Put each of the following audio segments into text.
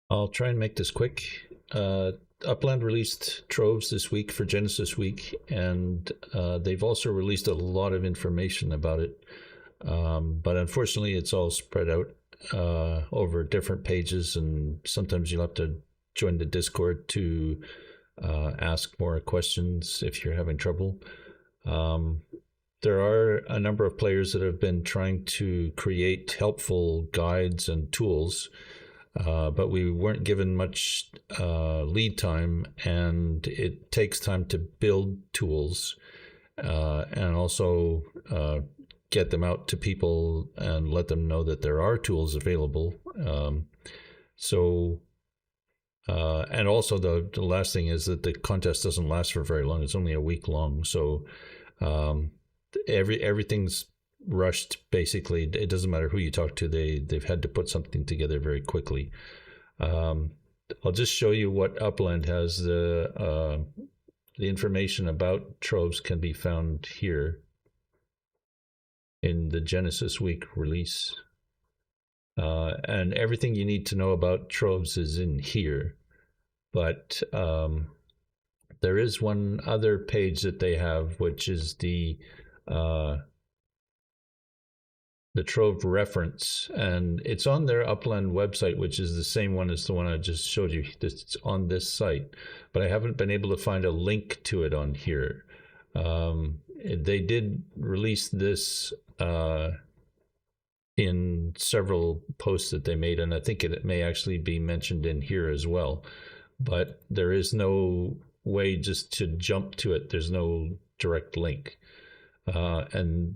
I'll try and make this quick. Upland released Troves this week for Genesis Week, and they've also released a lot of information about it. But unfortunately, it's all spread out over different pages, and sometimes you'll have to join the Discord to ask more questions if you're having trouble. There are a number of players that have been trying to create helpful guides and tools, but we weren't given much lead time, and it takes time to build tools and also get them out to people and let them know that there are tools available. And also the last thing is that the contest doesn't last for very long. It's only a week long, so everything's rushed. Basically, it doesn't matter who you talk to; they've had to put something together very quickly. I'll just show you what Upland has. The information about Troves can be found here in the Genesis Week release, and everything you need to know about Troves is in here. But there is one other page that they have, which is the Trove reference, and it's on their Upland website, which is the same one as the one I just showed you. It's on this site, but I haven't been able to find a link to it on here. They did release this in several posts that they made, and I think it may actually be mentioned in here as well. But there is no way just to jump to it. There's no direct link. And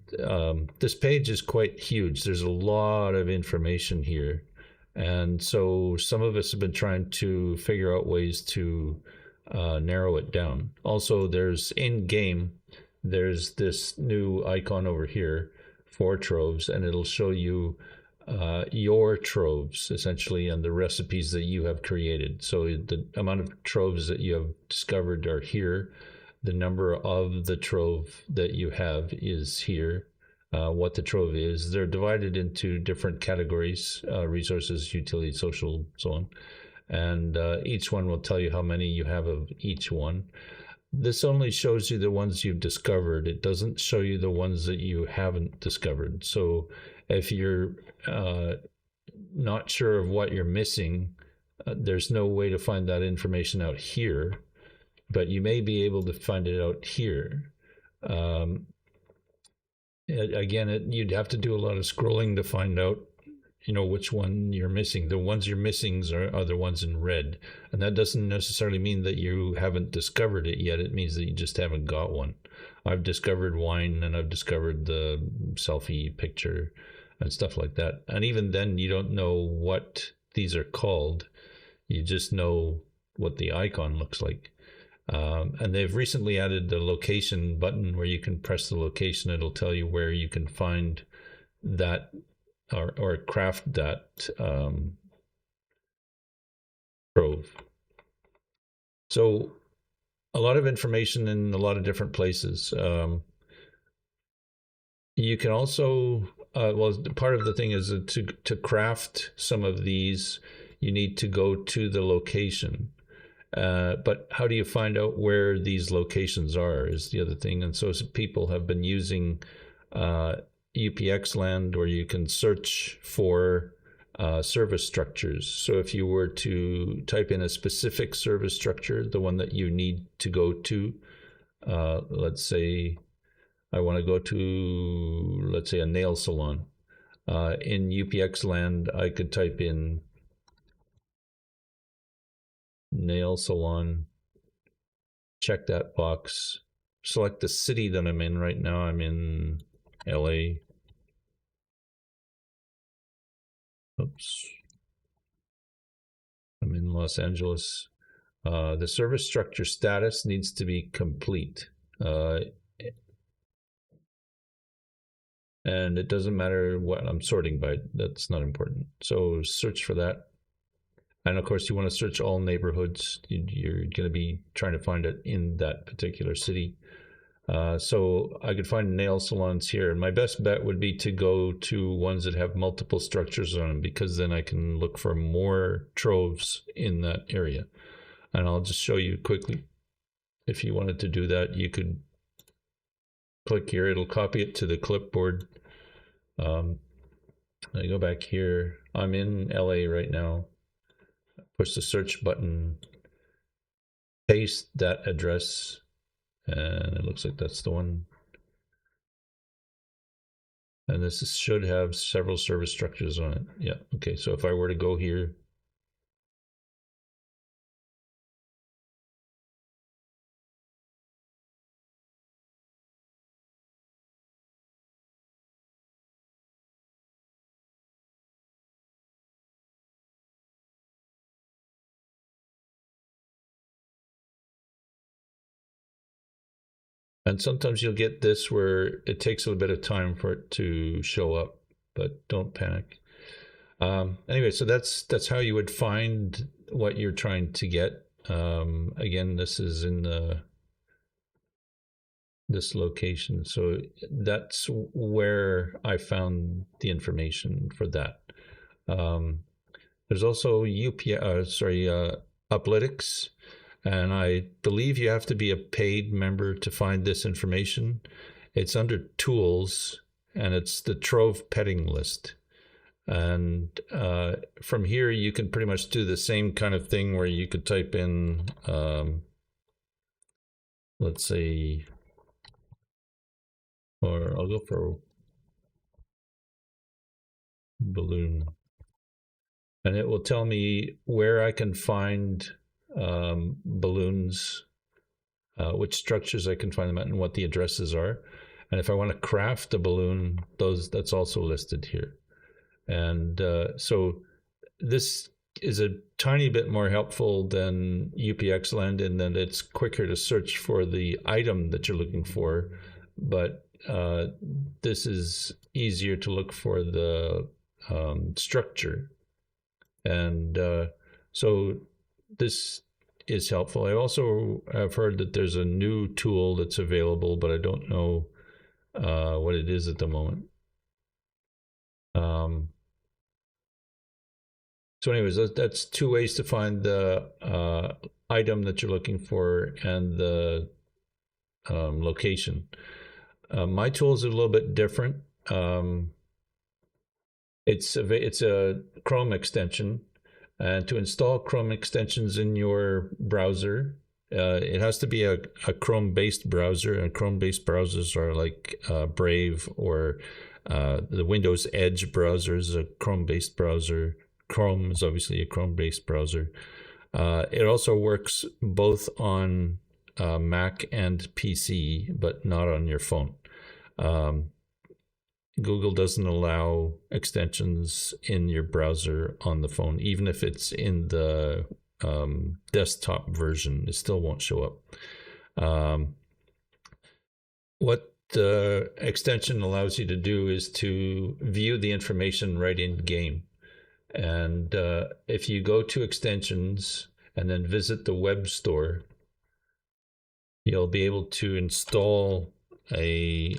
this page is quite huge. There's a lot of information here. And so some of us have been trying to figure out ways to narrow it down. Also, there's in-game, there's this new icon over here for Troves, and it'll show you your Troves, essentially, and the recipes that you have created. So the amount of Troves that you have discovered are here. The number of the Trove that you have is here. What the Trove is. They're divided into different categories, resources, utility, social, so on. And each one will tell you how many you have of each one. This only shows you the ones you've discovered. It doesn't show you the ones that you haven't discovered. So if you're not sure of what you're missing, there's no way to find that information out here, but you may be able to find it out here. Again, you'd have to do a lot of scrolling to find out, which one you're missing. The ones you're missing are the ones in red, and that doesn't necessarily mean that you haven't discovered it yet. It means that you just haven't got one. I've discovered wine, and I've discovered the selfie picture and stuff like that. And even then, you don't know what these are called. You just know what the icon looks like. And they've recently added the location button where you can press the location. It'll tell you where you can find that or craft that Trove. So a lot of information in a lot of different places. You can also, part of the thing is that to craft some of these, you need to go to the location. But how do you find out where these locations are is the other thing. And so people have been using UPX land, where you can search for service structures. So if you were to type in a specific service structure, the one that you need to go to, let's say I want to go to, let's say, a nail salon. In UPX land, I could type in nail salon, check that box, select the city that I'm in. Right now I'm in LA. Oops. I'm in Los Angeles. The service structure status needs to be complete. And it doesn't matter what I'm sorting by, that's not important. So search for that. And of course, you want to search all neighborhoods. You're going to be trying to find it in that particular city. So I could find nail salons here, and my best bet would be to go to ones that have multiple structures on them, because then I can look for more troves in that area. And I'll just show you quickly. If you wanted to do that, you could click here. It'll copy it to the clipboard. I go back here. I'm in LA right now. Push the search button, paste that address, and it looks like that's the one. And this should have several service structures on it. Yeah, okay, so if I were to go here, and sometimes you'll get this where it takes a little bit of time for it to show up, but don't panic. Anyway, so that's how you would find what you're trying to get. Again, this is in this location, so that's where I found the information for that. There's also Uplytics, and I believe you have to be a paid member to find this information. It's under Tools, and it's the Trove petting list. And from here, you can pretty much do the same kind of thing where you could type in, let's say, or I'll go for balloon. And it will tell me where I can find balloons, which structures I can find them at, and what the addresses are. And if I want to craft a balloon, that's also listed here. And so this is a tiny bit more helpful than UPXLand in that it's quicker to search for the item that you're looking for, but this is easier to look for the structure. And so this is helpful. I also have heard that there's a new tool that's available, but I don't know what it is at the moment. So anyways, that's two ways to find the item that you're looking for and the location. My tool is a little bit different. It's a Chrome extension, and to install Chrome extensions in your browser, it has to be a Chrome-based browser, and Chrome-based browsers are like Brave or the Windows Edge browser is a Chrome-based browser. Chrome is obviously a Chrome-based browser. It also works both on Mac and PC, but not on your phone. Google doesn't allow extensions in your browser on the phone, even if it's in the desktop version, it still won't show up. What the extension allows you to do is to view the information right in game. And if you go to extensions and then visit the web store, you'll be able to install an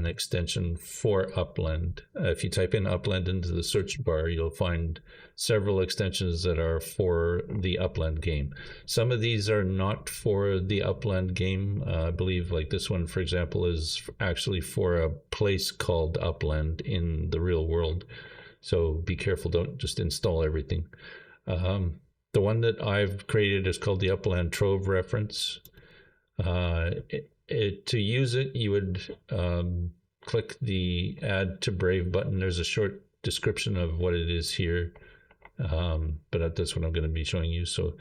extension for Upland. If you type in Upland into the search bar, you'll find several extensions that are for the Upland game. Some of these are not for the Upland game. I believe like this one, for example, is actually for a place called Upland in the real world. So be careful, don't just install everything. The one that I've created is called the Upland Trove reference. To use it, you would click the Add to Brave button. There's a short description of what it is here, but that's what I'm going to be showing you. So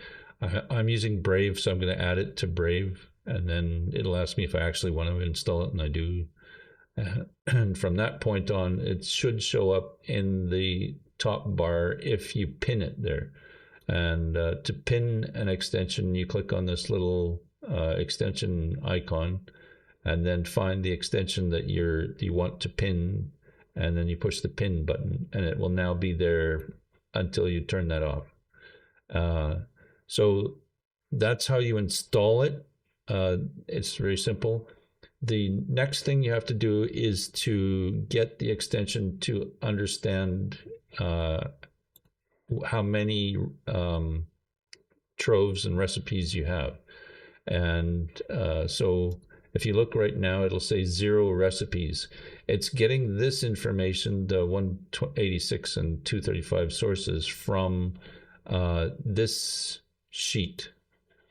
I'm using Brave, so I'm going to add it to Brave, and then it'll ask me if I actually want to install it, and I do. And from that point on, it should show up in the top bar if you pin it there. And to pin an extension, you click on this little extension icon, and then find the extension that you want to pin, and then you push the pin button, and it will now be there until you turn that off. So that's how you install it. It's very simple. The next thing you have to do is to get the extension to understand how many troves and recipes you have. And so if you look right now, it'll say 0 recipes. It's getting this information, the 186 and 235 sources, from this sheet.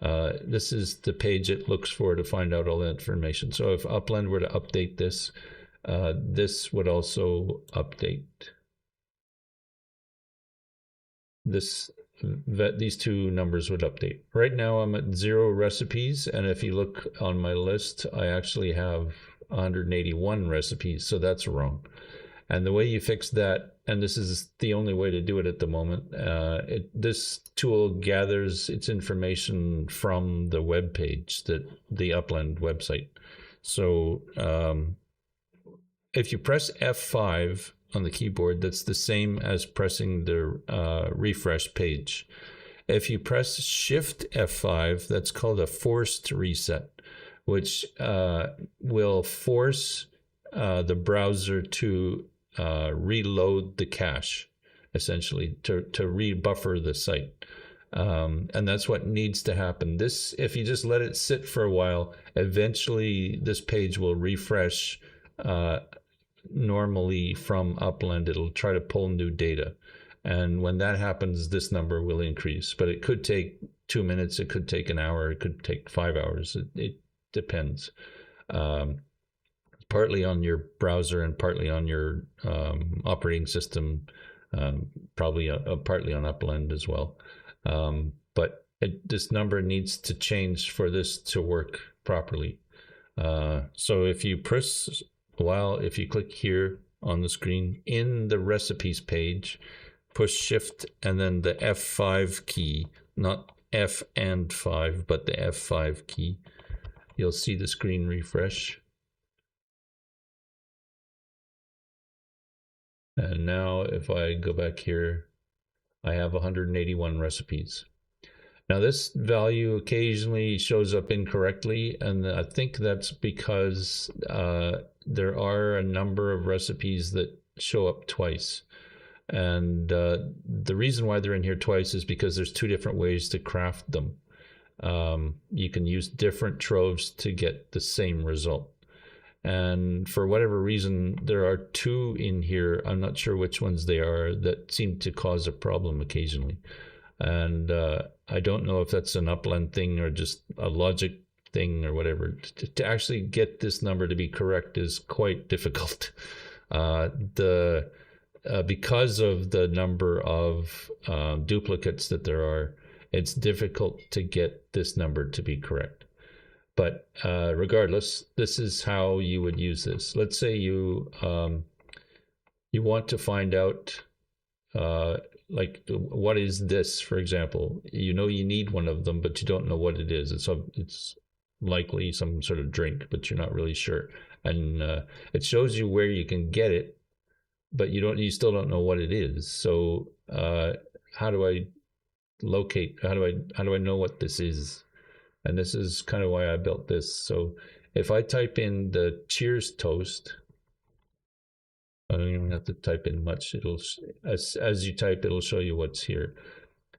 This is the page it looks for to find out all the information. So if Upland were to update this, this would also update. These two numbers would update. Right now I'm at 0 recipes, and if you look on my list, I actually have 181 recipes, so that's wrong. And the way you fix that, and this is the only way to do it at the moment, this tool gathers its information from the web page, the Upland website. So if you press F5 on the keyboard, that's the same as pressing the refresh page. If you press Shift F5, that's called a forced reset, which will force the browser to reload the cache, essentially, to rebuffer the site. And that's what needs to happen. If you just let it sit for a while, eventually this page will refresh normally from Upland. It'll try to pull new data. And when that happens, this number will increase. But it could take 2 minutes, it could take an hour, it could take 5 hours. It depends. Partly on your browser and partly on your operating system, probably partly on Upland as well. But this number needs to change for this to work properly. So if you press, if you click here on the screen in the recipes page, push Shift and then the F5 key, not F and 5, but the F5 key, you'll see the screen refresh. And now if I go back here, I have 181 recipes. Now this value occasionally shows up incorrectly, and I think that's because there are a number of recipes that show up twice. And the reason why they're in here twice is because there's 2 different ways to craft them. You can use different troves to get the same result. And for whatever reason, there are 2 in here, I'm not sure which ones they are, that seem to cause a problem occasionally. And I don't know if that's an Upland thing or just a logic thing or whatever. To actually get this number to be correct is quite difficult. Because of the number of duplicates that there are, it's difficult to get this number to be correct. But regardless, this is how you would use this. Let's say you want to find out like what is this, for example. You know you need one of them, but you don't know what it is. It's likely some sort of drink, but you're not really sure. And it shows you where you can get it, but you still don't know what it is. So how do I locate? How do I know what this is? And this is kind of why I built this. So if I type in the Cheers toast, I don't even have to type in much. It'll, as you type, it'll show you what's here.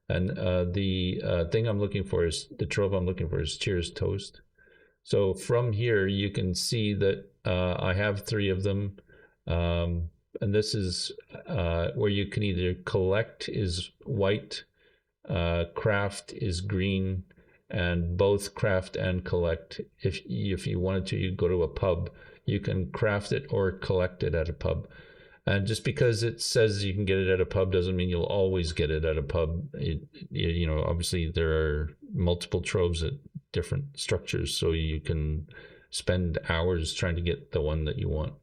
And the thing I'm looking for is, the trove I'm looking for is Cheers toast. So from here, you can see that I have 3 of them. And this is where you can either collect is white, craft is green, and both craft and collect. If you wanted to, you'd go to a pub. You can craft it or collect it at a pub. And just because it says you can get it at a pub doesn't mean you'll always get it at a pub. You know, obviously there are multiple troves at different structures, so you can spend hours trying to get the one that you want.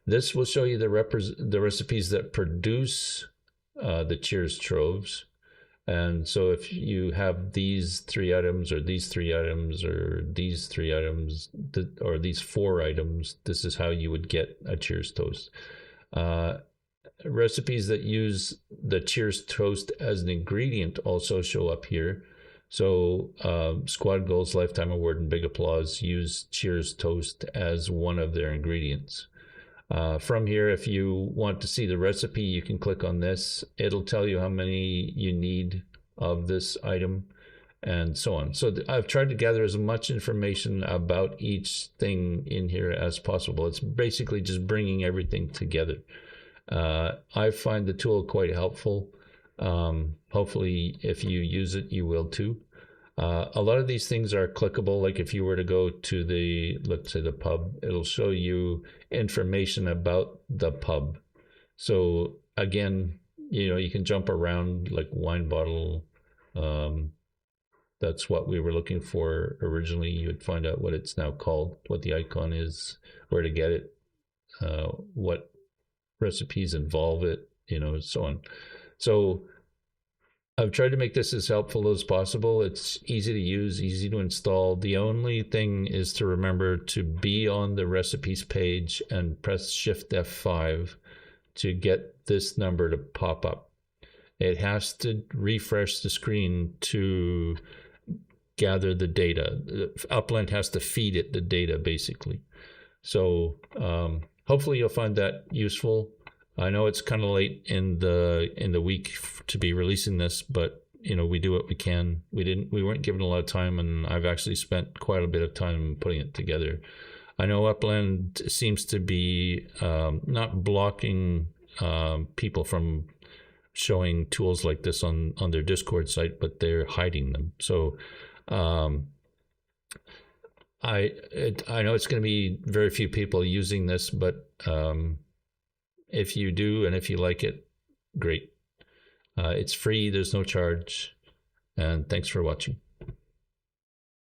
This will show you the recipes that produce the Cheers troves. And so if you have these 3 items or these 3 items or these 3 items or these 4 items, this is how you would get a Cheers toast. Recipes that use the Cheers toast as an ingredient also show up here. So squad goals, lifetime award, and big applause use Cheers toast as one of their ingredients. From here, if you want to see the recipe, you can click on this. It'll tell you how many you need of this item and so on. So I've tried to gather as much information about each thing in here as possible. It's basically just bringing everything together. I find the tool quite helpful. Hopefully, if you use it, you will too. A lot of these things are clickable. Like if you were to go to the, let's say the pub, it'll show you information about the pub. So again, you can jump around like wine bottle. That's what we were looking for originally. You would find out what it's now called, what the icon is, where to get it, what recipes involve it, so on. So I've tried to make this as helpful as possible. It's easy to use, easy to install. The only thing is to remember to be on the recipes page and press Shift F5 to get this number to pop up. It has to refresh the screen to gather the data. Upland has to feed it the data, basically. So hopefully you'll find that useful. I know it's kind of late in the week to be releasing this, but we do what we can. We weren't given a lot of time, and I've actually spent quite a bit of time putting it together. I know Upland seems to be not blocking people from showing tools like this on their Discord site, but they're hiding them. So I know it's going to be very few people using this, but if you do and if you like it, great. It's free, there's no charge, and thanks for watching.